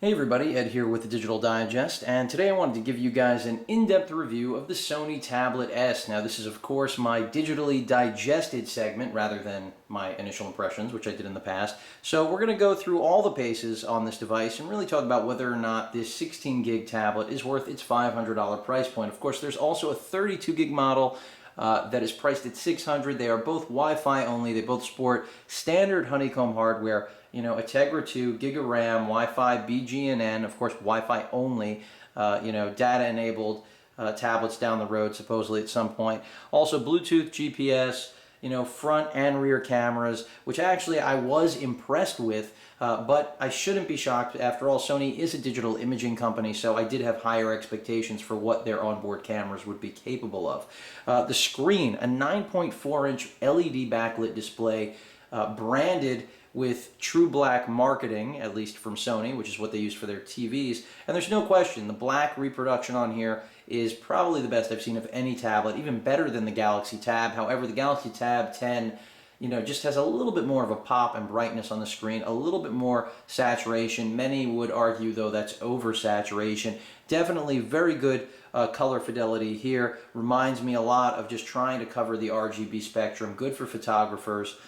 Hey everybody, Ed here with the Digital Digest, and today I wanted to give you guys an in-depth review of the Sony Tablet S. Now this is of course my digitally digested segment rather than my initial impressions, which I did in the past. So we're going to go through all the paces on this device and really talk about whether or not this 16 gig tablet is worth its $500 price point. Of course, there's also a 32 gig model that is priced at $600. They are both Wi-Fi only. They both sport standard Honeycomb hardware, a Tegra 2, Gig of RAM, Wi-Fi, BGNN, of course Wi-Fi only, data enabled tablets down the road supposedly at some point. Also Bluetooth, GPS, front and rear cameras, which actually I was impressed with, but I shouldn't be shocked. After all, Sony is a digital imaging company, so I did have higher expectations for what their onboard cameras would be capable of. The screen, a 9.4-inch LED backlit display, branded with true black marketing, at least from Sony, which is what they use for their TVs. And there's no question, the black reproduction on here is probably the best I've seen of any tablet, even better than the Galaxy Tab. However, the Galaxy Tab 10, just has a little bit more of a pop and brightness on the screen, a little bit more saturation. Many would argue, though, that's oversaturation. Definitely very good color fidelity here. Reminds me a lot of just trying to cover the RGB spectrum. Good for photographers.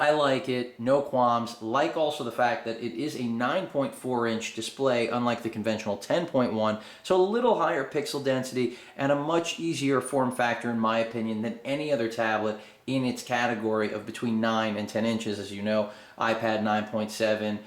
I like it, no qualms. Like also the fact that it is a 9.4-inch display, unlike the conventional 10.1, so a little higher pixel density and a much easier form factor, in my opinion, than any other tablet in its category of between 9 and 10 inches. As you know, iPad 9.7,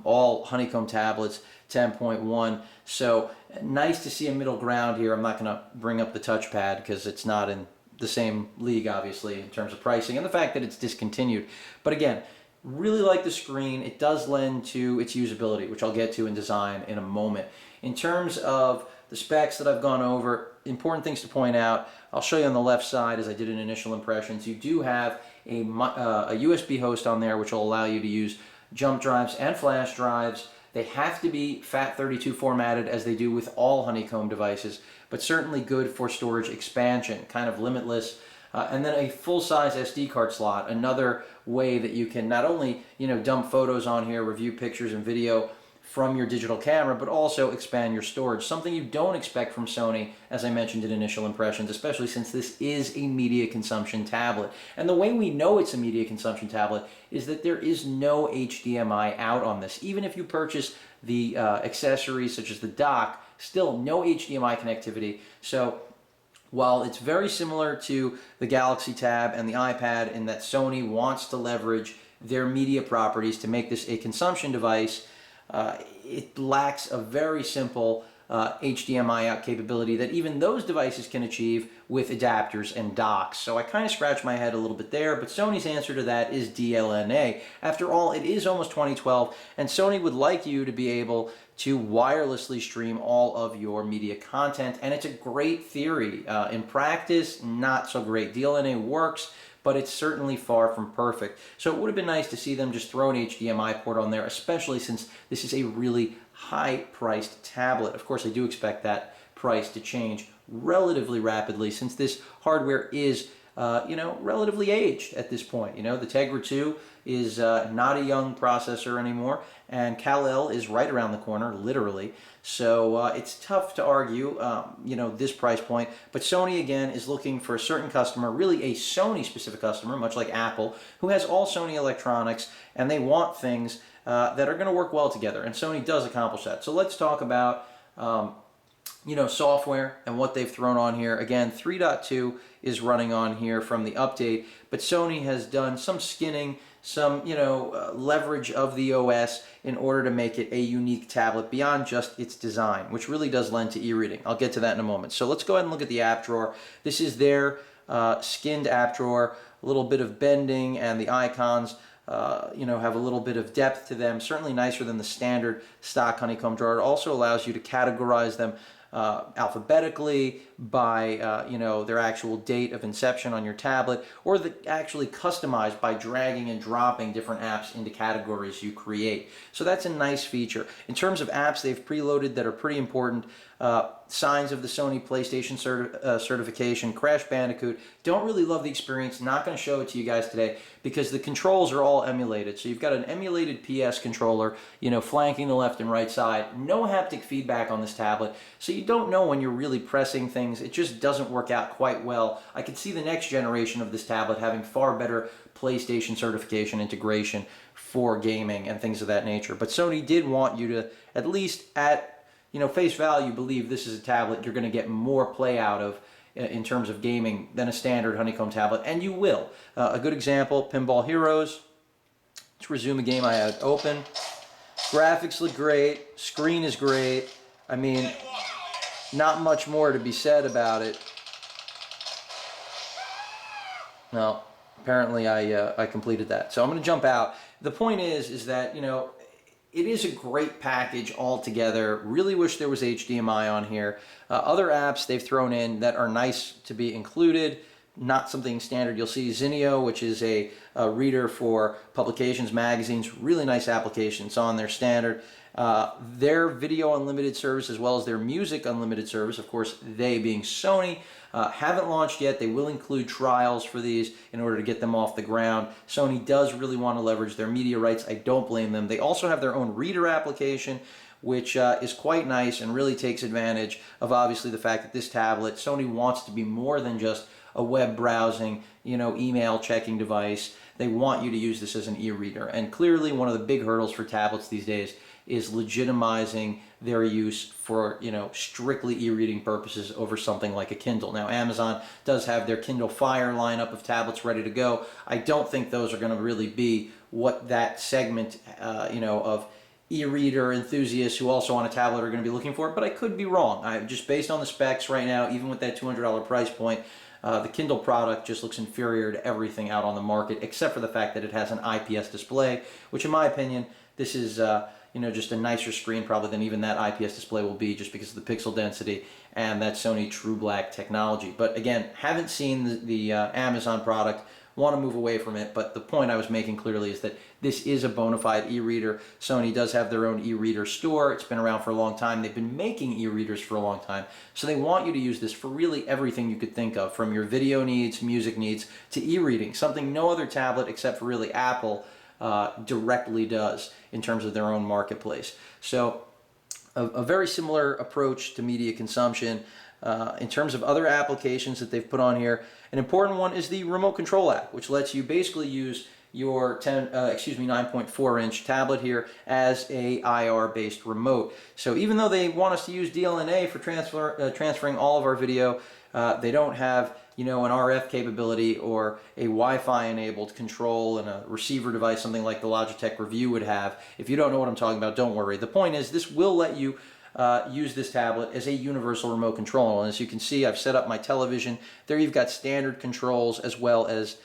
all Honeycomb tablets 10.1. So nice to see a middle ground here. I'm not going to bring up the touchpad because it's not in the same league, obviously, in terms of pricing and the fact that it's discontinued. But again, really like the screen. It does lend to its usability, which I'll get to in design in a moment. In terms of the specs that I've gone over, important things to point out, I'll show you on the left side as I did in initial impressions. You do have a USB host on there, which will allow you to use jump drives and flash drives. They have to be FAT32 formatted, as they do with all Honeycomb devices, but certainly good for storage expansion, kind of limitless. And then a full-size SD card slot, another way that you can not only dump photos on here, review pictures and video from your digital camera, but also expand your storage, something you don't expect from Sony, as I mentioned in initial impressions, especially since this is a media consumption tablet. And the way we know it's a media consumption tablet is that there is no HDMI out on this. Even if you purchase the accessories such as the dock, still no HDMI connectivity. So while it's very similar to the Galaxy Tab and the iPad in that Sony wants to leverage their media properties to make this a consumption device, it lacks a very simple HDMI out capability that even those devices can achieve with adapters and docks. So I kind of scratched my head a little bit there, but Sony's answer to that is DLNA. After all, it is almost 2012, and Sony would like you to be able to wirelessly stream all of your media content, and it's a great theory. In practice, not so great. DLNA works, but it's certainly far from perfect. So it would have been nice to see them just throw an HDMI port on there, especially since this is a really high-priced tablet. Of course, I do expect that price to change relatively rapidly since this hardware is relatively aged at this point. The Tegra 2 is not a young processor anymore, and Kal-El is right around the corner, literally. So it's tough to argue, this price point. But Sony, again, is looking for a certain customer, really a Sony-specific customer, much like Apple, who has all Sony electronics, and they want things that are going to work well together. And Sony does accomplish that. So let's talk about software and what they've thrown on here. Again, 3.2 is running on here from the update, but Sony has done some skinning, some leverage of the OS in order to make it a unique tablet beyond just its design, which really does lend to e-reading. I'll get to that in a moment. So let's go ahead and look at the app drawer. This is their skinned app drawer, a little bit of bending, and the icons have a little bit of depth to them. Certainly nicer than the standard stock Honeycomb drawer. It also allows you to categorize them alphabetically by their actual date of inception on your tablet, or actually customized by dragging and dropping different apps into categories you create. So that's a nice feature. In terms of apps they've preloaded that are pretty important, signs of the Sony PlayStation certification, Crash Bandicoot. Don't really love the experience, not going to show it to you guys today, because the controls are all emulated. So you've got an emulated PS controller, flanking the left and right side. No haptic feedback on this tablet, so you don't know when you're really pressing things. It just doesn't work out quite well. I could see the next generation of this tablet having far better PlayStation certification integration for gaming and things of that nature. But Sony did want you to, at least at face value, believe this is a tablet you're going to get more play out of in terms of gaming than a standard Honeycomb tablet, and you will. A good example, Pinball Heroes. Let's resume a game I had open. Graphics look great, screen is great. I mean, not much more to be said about it. No, apparently I completed that. So I'm going to jump out. The point is that, it is a great package altogether. Really wish there was HDMI on here. Other apps they've thrown in that are nice to be included, not something standard. You'll see Zinio, which is a reader for publications, magazines, really nice application. It's on their standard. Their video unlimited service as well as their music unlimited service, of course they being Sony, haven't launched yet. They will include trials for these in order to get them off the ground. Sony does really want to leverage their media rights. I don't blame them. They also have their own reader application, which is quite nice and really takes advantage of obviously the fact that this tablet, Sony wants to be more than just a web browsing, email checking device. They want you to use this as an e-reader. And clearly one of the big hurdles for tablets these days is legitimizing their use for, strictly e-reading purposes over something like a Kindle. Now, Amazon does have their Kindle Fire lineup of tablets ready to go. I don't think those are going to really be what that segment, of e-reader enthusiasts who also want a tablet are going to be looking for, but I could be wrong. Just based on the specs right now, even with that $200 price point, the Kindle product just looks inferior to everything out on the market, except for the fact that it has an IPS display, which in my opinion, this is just a nicer screen probably than even that IPS display will be, just because of the pixel density and that Sony True Black technology. But again, haven't seen the Amazon product, want to move away from it, but the point I was making clearly is that this is a bona fide e-reader. Sony does have their own e-reader store. It's been around for a long time. They've been making e-readers for a long time, so they want you to use this for really everything you could think of, from your video needs, music needs, to e-reading, something no other tablet except for really Apple directly does in terms of their own marketplace. So a very similar approach to media consumption. In terms of other applications that they've put on here, an important one is the remote control app, which lets you basically use your 9.4-inch tablet here as a IR-based remote. So even though they want us to use DLNA for transferring all of our video, they don't have an RF capability or a Wi-Fi enabled control and a receiver device, something like the Logitech Review would have. If you don't know what I'm talking about, don't worry. The point is, this will let you use this tablet as a universal remote control. And as you can see, I've set up my television. There you've got standard controls as well as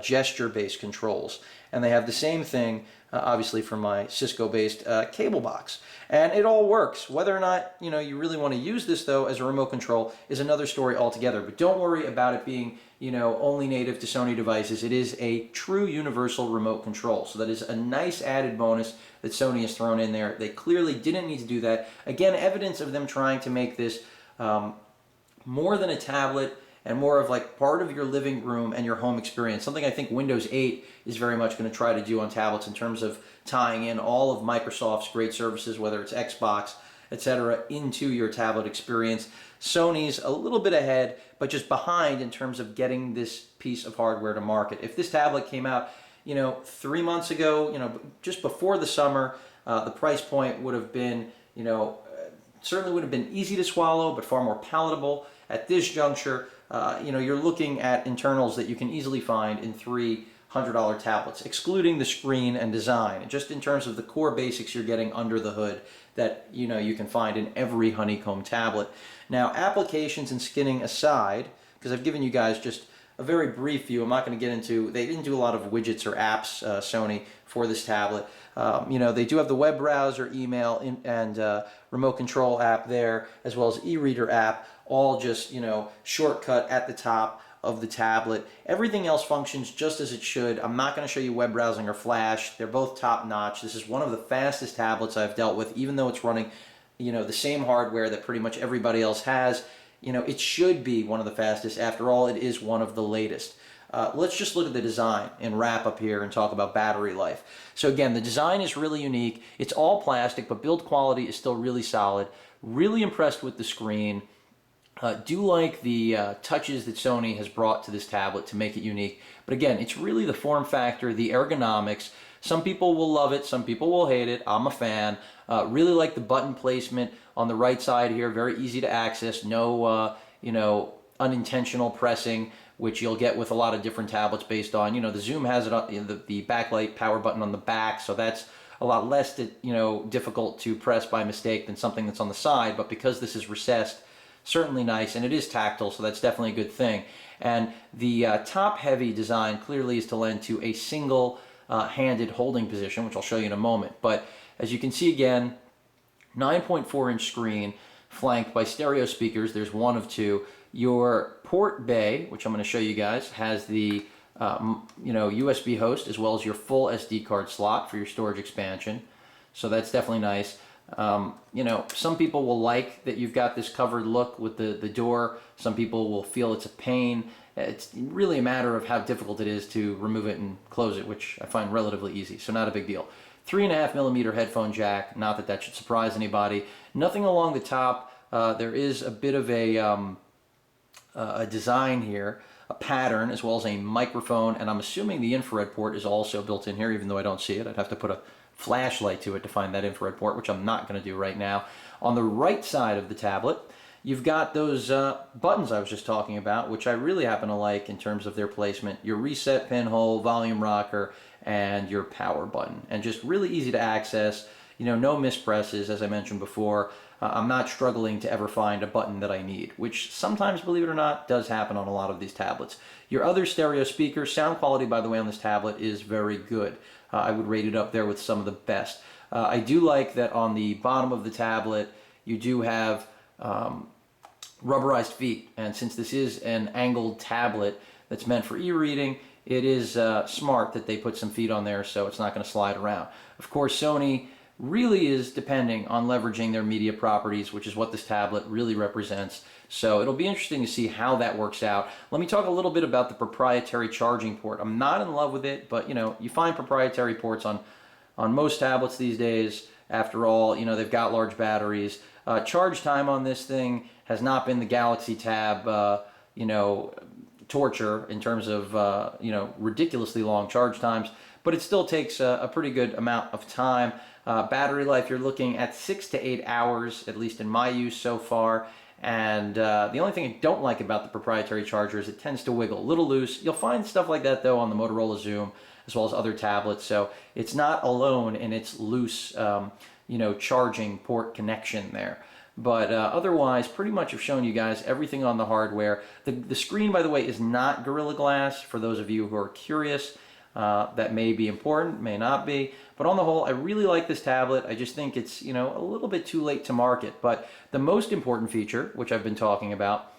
gesture-based controls. And they have the same thing, obviously, for my Cisco-based cable box. And it all works. Whether or not you really want to use this, though, as a remote control is another story altogether. But don't worry about it being only native to Sony devices. It is a true universal remote control. So that is a nice added bonus that Sony has thrown in there. They clearly didn't need to do that. Again, evidence of them trying to make this more than a tablet and more of like part of your living room and your home experience. Something I think Windows 8 is very much going to try to do on tablets in terms of tying in all of Microsoft's great services, whether it's Xbox, etc., into your tablet experience. Sony's a little bit ahead, but just behind in terms of getting this piece of hardware to market. If this tablet came out 3 months ago, just before the summer, the price point would have been, certainly would have been easy to swallow, but far more palatable. At this juncture, you're looking at internals that you can easily find in $300 tablets, excluding the screen and design. And just in terms of the core basics you're getting under the hood that you can find in every Honeycomb tablet. Now, applications and skinning aside, because I've given you guys just a very brief view. I'm not going to get into, they didn't do a lot of widgets or apps, Sony, for this tablet. They do have the web browser, email, and remote control app there, as well as e-reader app, all just, shortcut at the top of the tablet. Everything else functions just as it should. I'm not going to show you web browsing or flash. They're both top notch. This is one of the fastest tablets I've dealt with, even though it's running, the same hardware that pretty much everybody else has. It should be one of the fastest. After all, it is one of the latest. let's just look at the design and wrap up here and talk about battery life. So again, the design is really unique. It's all plastic, but build quality is still really solid. Really impressed with the screen. Do like the touches that Sony has brought to this tablet to make it unique. But again, it's really the form factor, the ergonomics. Some people will love it, some people will hate it. I'm a fan. Really like the button placement on the right side here. Very easy to access. No, unintentional pressing, which you'll get with a lot of different tablets based on, the Zoom has it on the backlight power button on the back, so that's a lot less difficult to press by mistake than something that's on the side. But because this is recessed, certainly nice, and it is tactile, so that's definitely a good thing. And the top-heavy design clearly is to lend to a single-handed holding position, which I'll show you in a moment. But as you can see again, 9.4-inch screen flanked by stereo speakers. There's one of two. Your port bay, which I'm going to show you guys, has the USB host as well as your full SD card slot for your storage expansion. So that's definitely nice. Some people will like that you've got this covered look with the door. Some people will feel it's a pain. It's really a matter of how difficult it is to remove it and close it, which I find relatively easy, so not a big deal. 3.5mm headphone jack, not that that should surprise anybody. Nothing along the top. There is a bit of a design here, a pattern, as well as a microphone, and I'm assuming the infrared port is also built in here, even though I don't see it. I'd have to put a flashlight to it to find that infrared port, which I'm not going to do right now. On the right side of the tablet, you've got those buttons I was just talking about, which I really happen to like in terms of their placement. Your reset pinhole, volume rocker, and your power button. And just really easy to access, no mispresses, as I mentioned before. I'm not struggling to ever find a button that I need, which sometimes, believe it or not, does happen on a lot of these tablets. Your other stereo speakers, sound quality, by the way, on this tablet is very good. I would rate it up there with some of the best. I do like that on the bottom of the tablet, you do have rubberized feet. And since this is an angled tablet that's meant for e-reading, it is smart that they put some feet on there so it's not going to slide around. Of course, Sony really is depending on leveraging their media properties, which is what this tablet really represents. So it'll be interesting to see how that works out. Let me talk a little bit about the proprietary charging port. I'm not in love with it, but you find proprietary ports on most tablets these days. After all, they've got large batteries. Charge time on this thing has not been the Galaxy Tab, torture in terms of, ridiculously long charge times, but it still takes a pretty good amount of time. Battery life, you're looking at 6 to 8 hours, at least in my use so far. And the only thing I don't like about the proprietary charger is it tends to wiggle a little loose. You'll find stuff like that, though, on the Motorola Zoom, as well as other tablets. So it's not alone in its loose, charging port connection there. But otherwise, pretty much have shown you guys everything on the hardware. The screen, by the way, is not Gorilla Glass, for those of you who are curious. That may be important, may not be. But on the whole, I really like this tablet. I just think it's, a little bit too late to market. But the most important feature, which I've been talking about,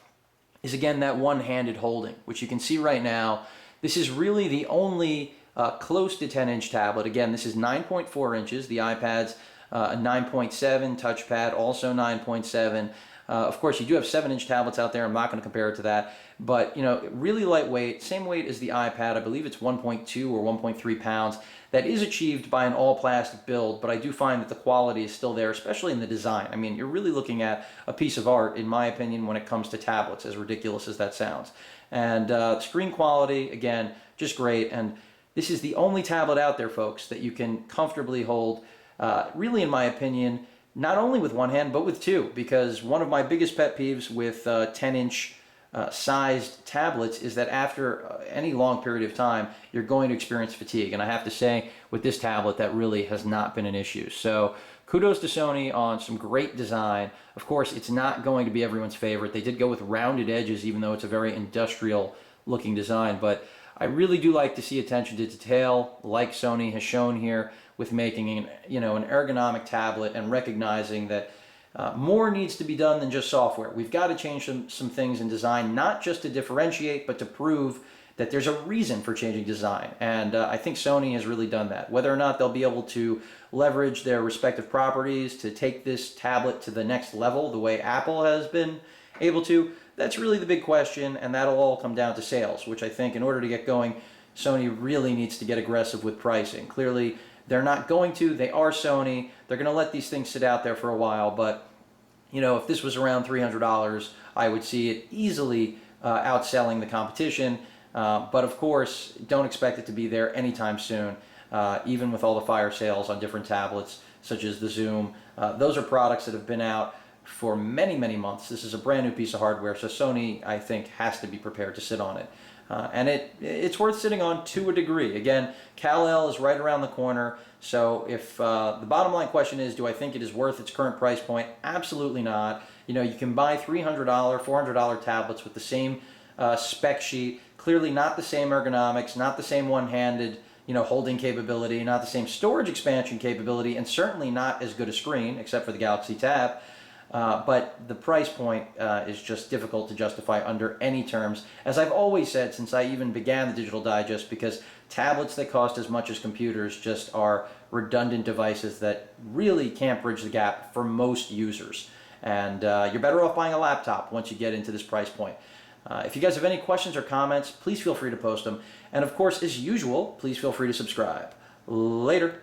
is again that one-handed holding, which you can see right now. This is really the only close to 10-inch tablet. Again, this is 9.4 inches. The iPad's a 9.7 touchpad, also 9.7. Of course, you do have 7-inch tablets out there. I'm not going to compare it to that. But, really lightweight, same weight as the iPad. I believe it's 1.2 or 1.3 pounds. That is achieved by an all-plastic build, but I do find that the quality is still there, especially in the design. I mean, you're really looking at a piece of art, in my opinion, when it comes to tablets, as ridiculous as that sounds. And screen quality, again, just great. And this is the only tablet out there, folks, that you can comfortably hold, really, in my opinion, not only with one hand, but with two, because one of my biggest pet peeves with 10-inch sized tablets is that after any long period of time, you're going to experience fatigue. And I have to say, with this tablet, that really has not been an issue. So kudos to Sony on some great design. Of course, it's not going to be everyone's favorite. They did go with rounded edges, even though it's a very industrial looking design. But I really do like to see attention to detail, like Sony has shown here, with making an ergonomic tablet and recognizing that more needs to be done than just software. We've got to change some things in design, not just to differentiate, but to prove that there's a reason for changing design. And I think Sony has really done that. Whether or not they'll be able to leverage their respective properties to take this tablet to the next level, the way Apple has been able to? That's really the big question, and that'll all come down to sales, which I think in order to get going, Sony really needs to get aggressive with pricing. Clearly, they're not going to. They are Sony. They're going to let these things sit out there for a while, but you know, if this was around $300, I would see it easily outselling the competition. But of course, don't expect it to be there anytime soon, even with all the fire sales on different tablets, such as the Zoom. Those are products that have been out for many, many months. This is a brand new piece of hardware, so Sony, I think, has to be prepared to sit on it. And it's worth sitting on to a degree. Again, Kal-El is right around the corner, so if the bottom line question is, do I think it is worth its current price point? Absolutely not. You know, you can buy $300, $400 tablets with the same spec sheet, clearly not the same ergonomics, not the same one-handed, you know, holding capability, not the same storage expansion capability, and certainly not as good a screen, except for the Galaxy Tab. But the price point is just difficult to justify under any terms, as I've always said since I even began the Digital Digest, because tablets that cost as much as computers just are redundant devices that really can't bridge the gap for most users. And you're better off buying a laptop once you get into this price point. If you guys have any questions or comments, please feel free to post them. And of course, as usual, please feel free to subscribe. Later.